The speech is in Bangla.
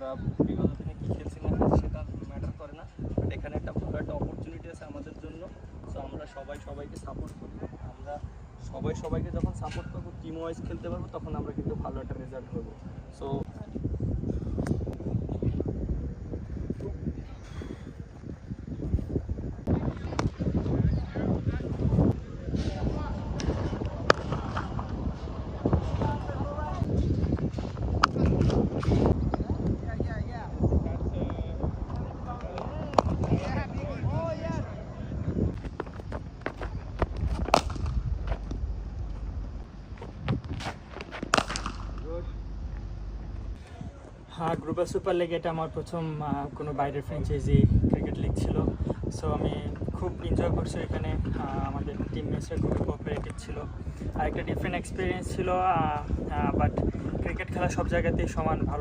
আমরা বিগত দিনে কী খেলছি না খেলছি সেটা ম্যাটার করে না, বাট এখানে একটা ভালো একটা অপরচুনিটি আছে আমাদের জন্য। সো আমরা সবাই সবাইকে সাপোর্ট করি, আমরা সবাই সবাইকে যখন সাপোর্ট করবো, টিম ওয়াইজ খেলতে পারবো, তখন আমরা কিন্তু ভালো একটা রেজাল্ট করবো। সো হ্যাঁ, গ্লোবাল সুপার লিগ এটা আমার প্রথম কোনো বাইরের ফ্র্যাঞ্চাইজি ক্রিকেট লিগ ছিল। সো আমি খুব এনজয় করছি এখানে, আমাদের টিম মেটসরা খুবই কোঅপারেটিভ ছিল, আর একটা ডিফারেন্ট এক্সপিরিয়েন্স ছিল। বাট ক্রিকেট খেলা সব জায়গাতেই সমান ভালো